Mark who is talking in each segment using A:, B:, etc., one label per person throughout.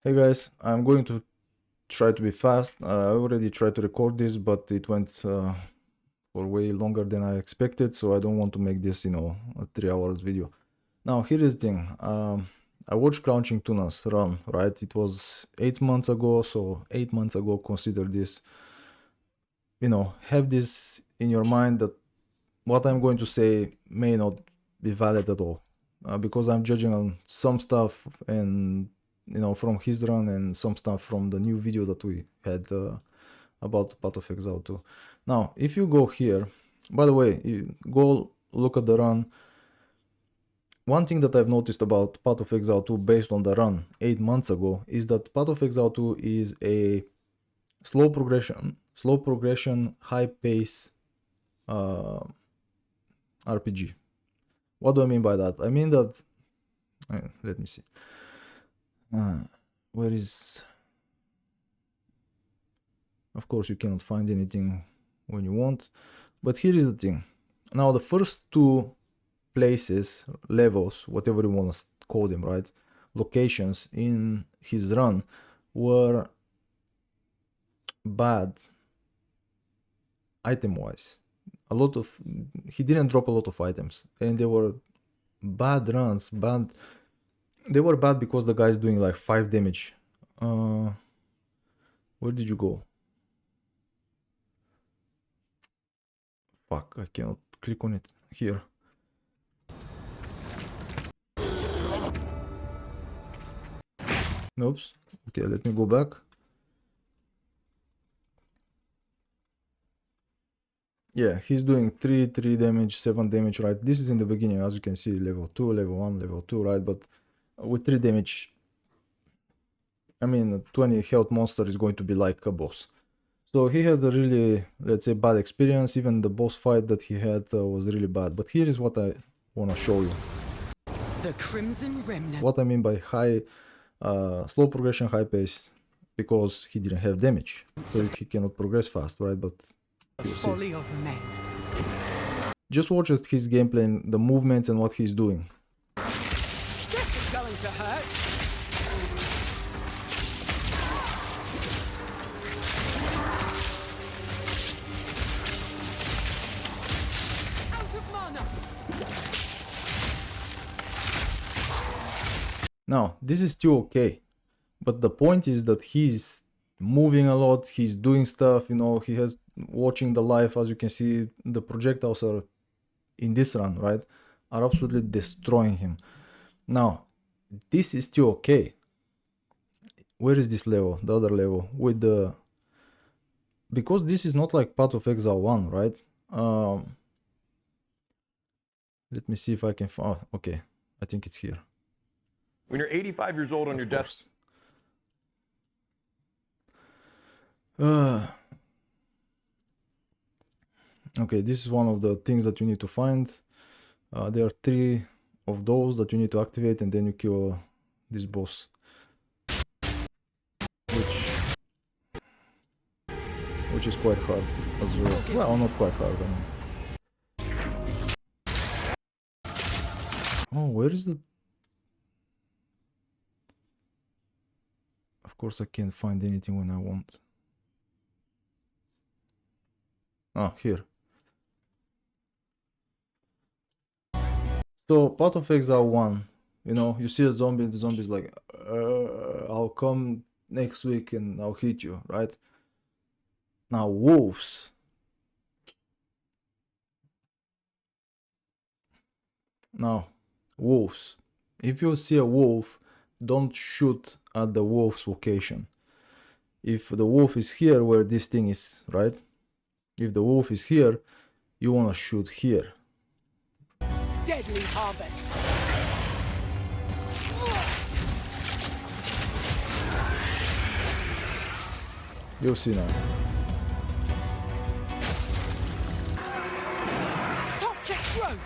A: Hey guys, I'm going to try to be fast. I already tried to record this, but it went for way longer than I expected, so I don't want to make this, a 3 hours video. Now, here is the thing. I watched Crouching Tunas run, right? It was 8 months ago, so 8 months ago, consider this, have this in your mind that what I'm going to say may not be valid at all. Because I'm judging on some stuff and from his run and some stuff from the new video that we had about Path of Exile 2. Now, if you go here, by the way, you go look at the run. One thing that I've noticed about Path of Exile 2 based on the run 8 months ago is that Path of Exile 2 is a slow progression, high pace RPG. What do I mean by that? I mean that, let me see. Where is... Of course, you cannot find anything when you want. But here is the thing. Now, the first two places, levels, whatever you want to call them, right? Locations in his run were bad item-wise. He didn't drop a lot of items. And they were bad runs, They were bad because the guy's doing like 5 damage. Where did you go? Fuck, I cannot click on it. Here. Oops. Okay, let me go back. Yeah, he's doing 3 damage, 7 damage, right? This is in the beginning, as you can see, level 2, level 1, level 2, right? But with 3 damage, I mean, a 20 health monster is going to be like a boss. So he had a really, let's say, bad experience. Even the boss fight that he had was really bad. But here is what I want to show you.
B: The Crimson Remnant.
A: What I mean by slow progression, high pace, because he didn't have damage. So he cannot progress fast, right? But
B: folly of men.
A: Just watch his gameplay, the movements and what he's doing.
B: This is going to hurt. Out of mana.
A: Now, this is still okay. But the point is that he's moving a lot, he's doing stuff, he has watching the life. As you can see, the projectiles are in this run, right, are absolutely destroying him. Now, this is still okay. Where is this level, the other level, with the... Because this is not like Path of Exile 1, right? Let me see if I can find... Oh, okay, I think it's here.
C: When you're 85 years old on your death...
A: Okay, this is one of the things that you need to find. There are 3 of those that you need to activate, and then you kill this boss. Which is quite hard as well. Well, not quite hard, I mean. Oh, where is the... Of course I can't find anything when I want. Ah, here. So, Path of Exile 1, you see a zombie, and the zombie's like, I'll come next week and I'll hit you, right? Now, wolves. If you see a wolf, don't shoot at the wolf's location. If the wolf is here where this thing is, right? If the wolf is here, you want to shoot here.
B: Deadly harvest.
A: You'll see now.
B: Toxic growth.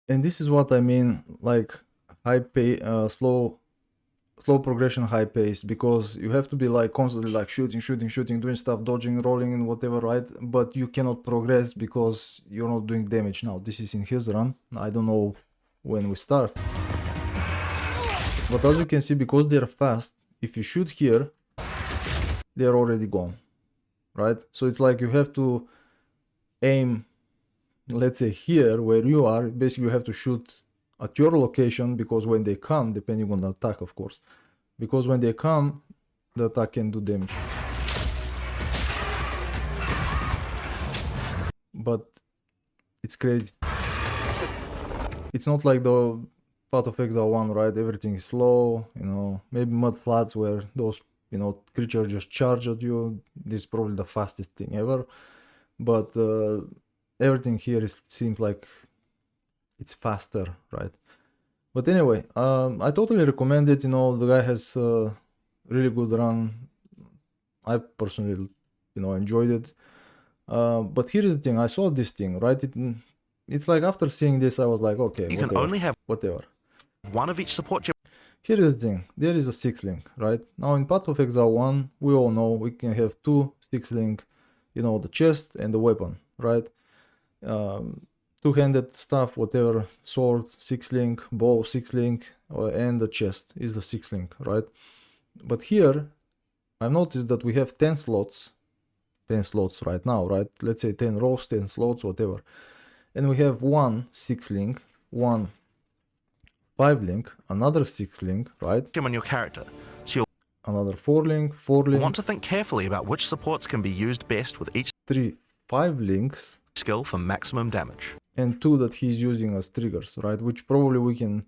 A: And this is what I mean, like, slow progression, high pace, because you have to be like constantly like shooting, doing stuff, dodging, rolling, and whatever, right? But you cannot progress because you're not doing damage. Now this is in his run. I don't know when we start, but as you can see, because they're fast, if you shoot here, they're already gone, right? So it's like you have to aim, let's say here where you are. Basically you have to shoot at your location, because when they come, depending on the attack, of course, because when they come, the attack can do damage. But it's crazy. It's not like the Path of Exile 1, right? Everything is slow, you know, maybe mud floods where those, you know, creatures just charge at you. This is probably the fastest thing ever, but everything here seems like it's faster, right? But anyway, I totally recommend it. You know, the guy has a really good run. I personally, you know, enjoyed it. But here is the thing. I saw this thing, right? It's like after seeing this, I was like, okay,
D: You
A: whatever,
D: can only have
A: whatever.
D: one of each support gem.
A: Here is the thing. There is a 6-link, right? Now in Path of Exile 1, we all know we can have 2 6-link, you know, the chest and the weapon, right? Two-handed stuff, whatever, sword, 6-link, bow, 6-link, and the chest is the 6-link, right? But here, I've noticed that we have 10 slots right now, right? Let's say 10 rows, 10 slots, whatever. And we have one 6-link, one 5-link, another 6-link, right?
D: Gem on your character, so
A: Another 4-link,
D: you'll
A: 4-link,
D: want to think carefully about which supports can be used best with each
A: 3 5-links,
D: skill for maximum damage.
A: and 2 that he's using as triggers, right? Which probably we can,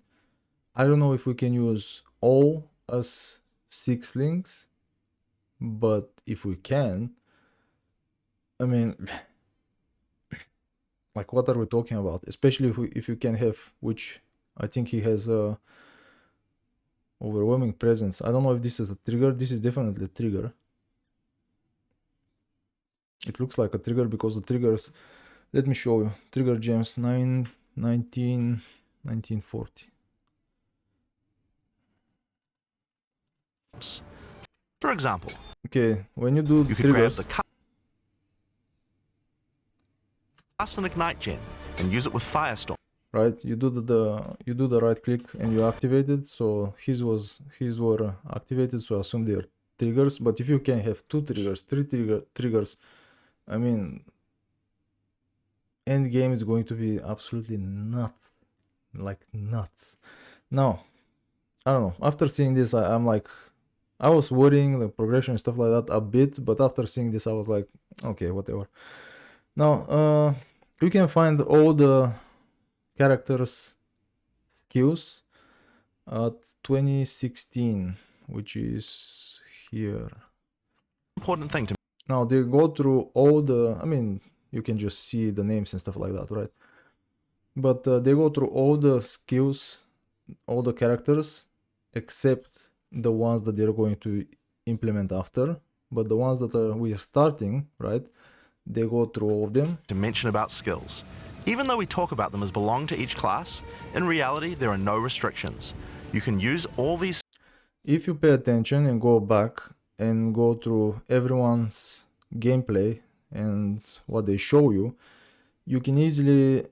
A: I don't know if we can use all as 6-links, but if we can, I mean, like what are we talking about? Especially if you can have, which I think he has a overwhelming presence. I don't know if this is a trigger. This is definitely a trigger. It looks like a trigger because the triggers, let me show you. Trigger gems 1940.
D: For example,
A: Okay, when you do
D: you could grab
A: triggers,
D: the Cast and Ignite gem and use it with Firestorm.
A: right? You do the right click and you activate it. So his were activated, so I assume they are triggers. But if you can have 2 triggers, 3 triggers, I mean, end game is going to be absolutely nuts, like nuts. Now, I don't know. After seeing this, I'm like, I was worrying the progression and stuff like that a bit, but after seeing this, I was like, okay, whatever. Now, you can find all the characters' skills at 2016, which is here.
D: Important thing to
A: Now they go through all the, I mean, you can just see the names and stuff like that, right? But they go through all the skills, all the characters, except the ones that they're going to implement after. But the ones that we are starting, right? They go through all of them.
D: mention about skills. Even though we talk about them as belong to each class, in reality there are no restrictions. You can use all these
A: If you pay attention and go back and go through everyone's gameplay and what they show you, you can easily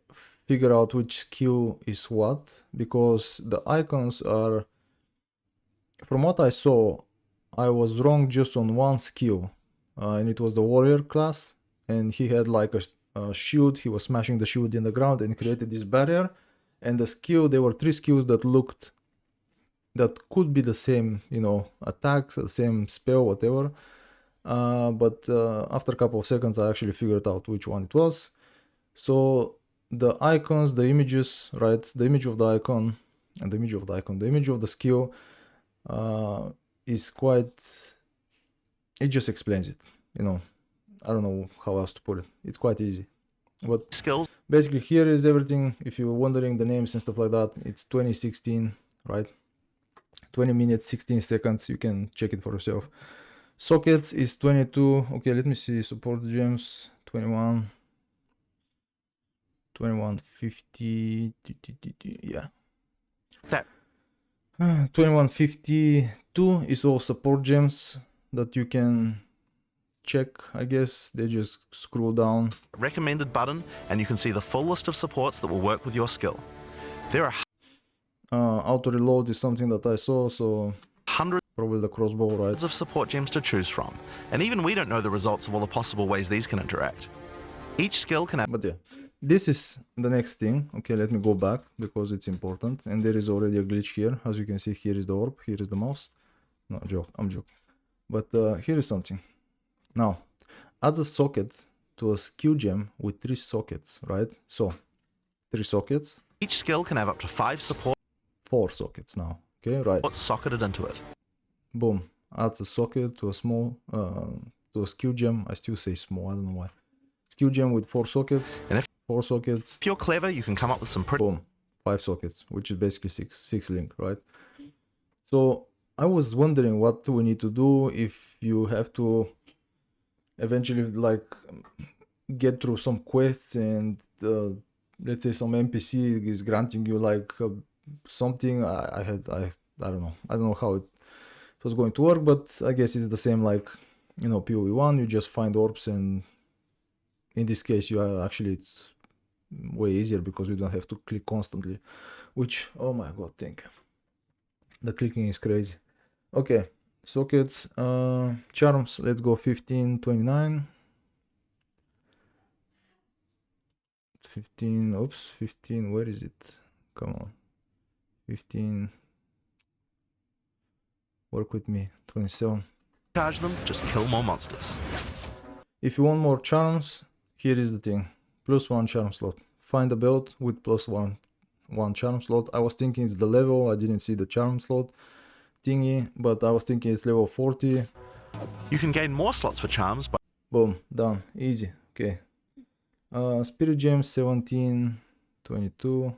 A: figure out which skill is what, because the icons are, from what I saw, I was wrong just on one skill, and it was the warrior class, and he had like a shield. He was smashing the shield in the ground and created this barrier, and the skill, there were 3 skills that could be the same, you know, attacks, the same spell, whatever. But after a couple of seconds, I actually figured out which one it was. So the icons, the images, right? The image of the icon and the image of the skill is quite, it just explains it, you know. I don't know how else to put it. It's quite easy. But
D: skills
A: basically here is everything. If you're wondering the names and stuff like that, it's 2016, right? 20 minutes 16 seconds. You can check it for yourself. Sockets is 22. Okay, let me see. Support gems 21, 2150. Yeah.
D: that
A: 2152 is all support gems that you can check, I guess. They just scroll down.
D: recommended button, and you can see the full list of supports that will work with your skill. There are
A: Auto reload is something that I saw, so
D: hundreds
A: probably the crossbow, right?
D: of support gems to choose from, and even we don't know the results of all the possible ways these can interact. Each skill can have
A: But yeah, this is the next thing. Okay, let me go back because it's important. And there is already a glitch here. As you can see, here is the orb, here is the mouse. No, joke, I'm joking. But here is something. Now, add a socket to a skill gem with 3 sockets, right? So, 3 sockets,
D: each skill can have up to 5 support
A: 4 sockets now. Okay, right.
D: socketed into it.
A: Boom. Adds a socket to a small, to a skill gem. I still say small, I don't know why. Skill gem with 4 sockets.
D: And if
A: 4 sockets.
D: you're clever, you can come up with some pretty
A: Boom. 5 sockets, which is basically 6 link, right? So I was wondering what do we need to do if you have to eventually like get through some quests and let's say some NPC is granting you like something. I don't know how it was going to work, but I guess it's the same like, you know, PoE1. You just find orbs, and in this case you are actually, it's way easier because you don't have to click constantly, which, oh my god, think the clicking is crazy. Okay, sockets, charms, let's go 1529. 15, oops, 15, where is it? Come on, 15, work with me, 27.
D: charge them, just kill more monsters.
A: If you want more charms, here is the thing. +1 charm slot. Find a belt with +1 charm slot. I was thinking it's the level. I didn't see the charm slot thingy, but I was thinking it's level 40.
D: You can gain more slots for charms by
A: Boom, done, easy. Okay. Spirit gems 17, 22.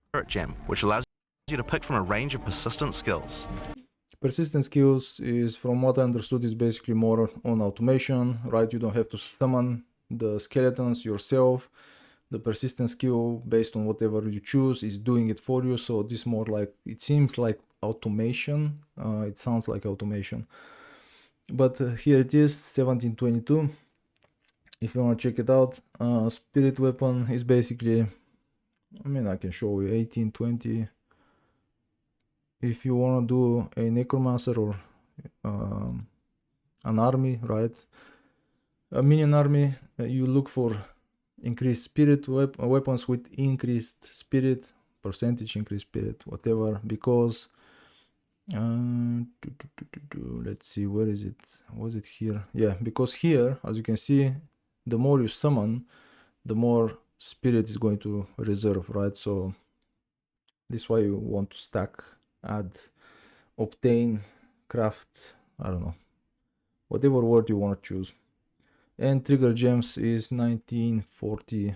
D: Spirit Gem, which allows you to pick from a range of persistent skills.
A: Persistent skills is, from what I understood, is basically more on automation, right? You don't have to summon the skeletons yourself. The persistent skill, based on whatever you choose, is doing it for you. So this more like, it seems like automation. It sounds like automation. But here it is, 1722. If you want to check it out, spirit weapon is basically, I mean, I can show you 1820. If you want to do a necromancer or an army, right? A minion army, you look for increased spirit weapons with increased spirit, percentage increased spirit, whatever, because let's see, where is it? Was it here? Yeah, because here, as you can see, the more you summon, the more spirit is going to reserve, right? So this is why you want to stack, add, obtain, craft, I don't know, whatever word you want to choose. And trigger gems is 1940.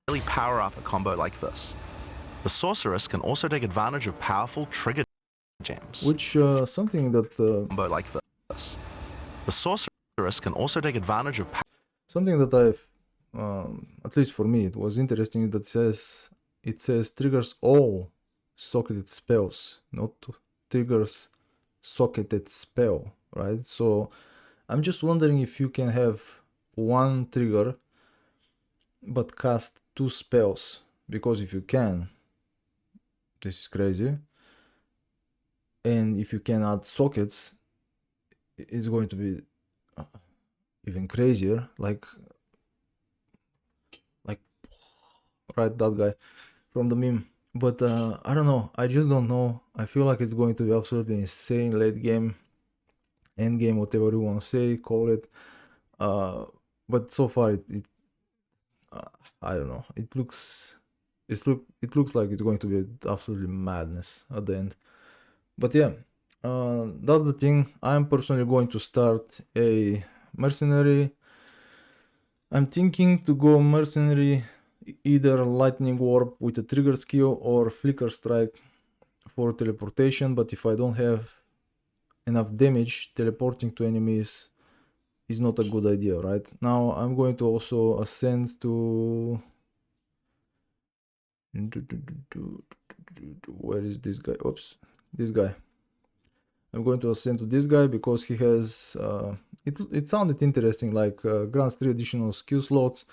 D: Really power up a combo like this. The sorceress can also take advantage of powerful trigger gems.
A: Which something that
D: Combo like this. The sorceress can also take advantage of
A: something that I've at least for me it was interesting, that it says triggers all socketed spells, not triggers socketed spell, right? So I'm just wondering if you can have one trigger but cast 2 spells, because if you can, this is crazy. And if you can add sockets, it's going to be even crazier, like right, that guy from the meme. But I don't know, I just don't know. I feel like it's going to be absolutely insane late game, end game, whatever you want to say, call it. But so far it I don't know, it looks like it's going to be absolutely madness at the end. But yeah, that's the thing. I'm personally going to start a mercenary. I'm thinking to go mercenary, either lightning orb with a trigger skill or flicker strike for teleportation. But if I don't have enough damage, teleporting to enemies is not a good idea, right? Now I'm going to also ascend to Where is this guy? Oops, this guy. I'm going to ascend to this guy because he has it sounded interesting, like grants 3 additional skill slots,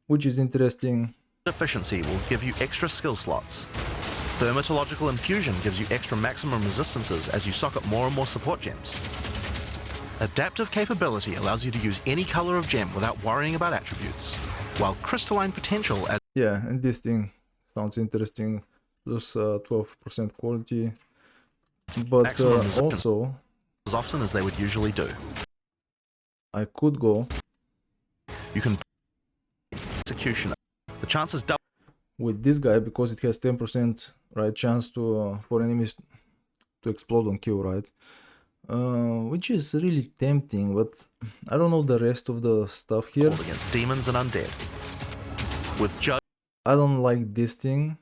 A: which is interesting.
D: Efficiency will give you extra skill slots. Thermatological infusion gives you extra maximum resistances as you socket more and more support gems. Adaptive capability allows you to use any color of gem without worrying about attributes, while crystalline potential as
A: Yeah, and this thing sounds interesting. Lose 12% quality, but
D: maximum resistance
A: also
D: as often as they would usually do.
A: I could go
D: You can executioner. The chances double
A: with this guy because it has 10% right chance to for enemies to explode on kill, right? Which is really tempting, but I don't know the rest of the stuff here.
D: against demons and undead. With judge
A: I don't like this thing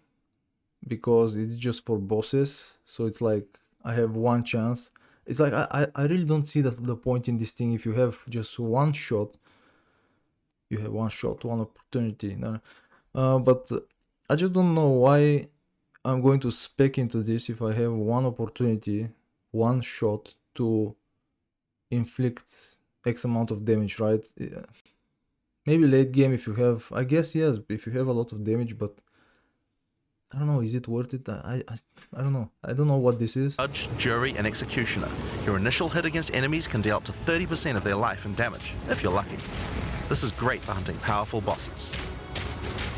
A: because it's just for bosses, so it's like I have one chance. It's like I really don't see the point in this thing. If you have just one shot, you have one shot, one opportunity. No. But I just don't know why I'm going to spec into this if I have one opportunity, one shot to inflict X amount of damage, right? Maybe late game if you have, I guess yes, if you have a lot of damage, but I don't know, is it worth it? I don't know. I don't know what this is.
D: judge, jury, and executioner. Your initial hit against enemies can deal up to 30% of their life in damage, if you're lucky. This is great for hunting powerful bosses.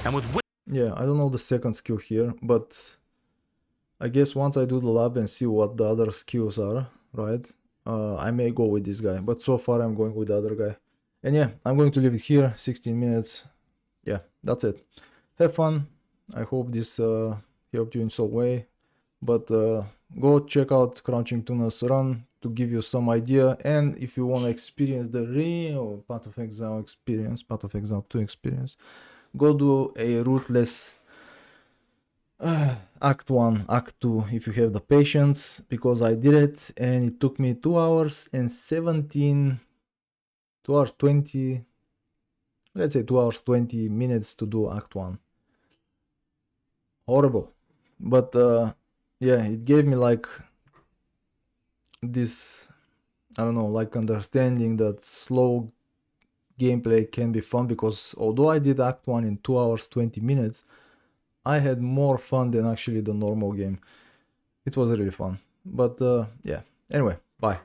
D: And with
A: Yeah, I don't know the second skill here, but I guess once I do the lab and see what the other skills are, right? I may go with this guy, but so far I'm going with the other guy. And yeah, I'm going to leave it here, 16 minutes. Yeah, that's it. Have fun. I hope this helped you in some way. But go check out Crouching Tuna's run to give you some idea. And if you want to experience the real Path of Exile experience, Path of Exile 2 experience, go do a rootless Act 1, Act 2 if you have the patience, because I did it and it took me 2 hours and 17, 2 hours 20, let's say 2 hours 20 minutes to do Act 1. Horrible. But yeah, it gave me like this, I don't know, like understanding that slow gameplay can be fun, because although I did Act 1 in 2 hours 20 minutes, I had more fun than actually the normal game. It was really fun. But yeah, anyway, bye.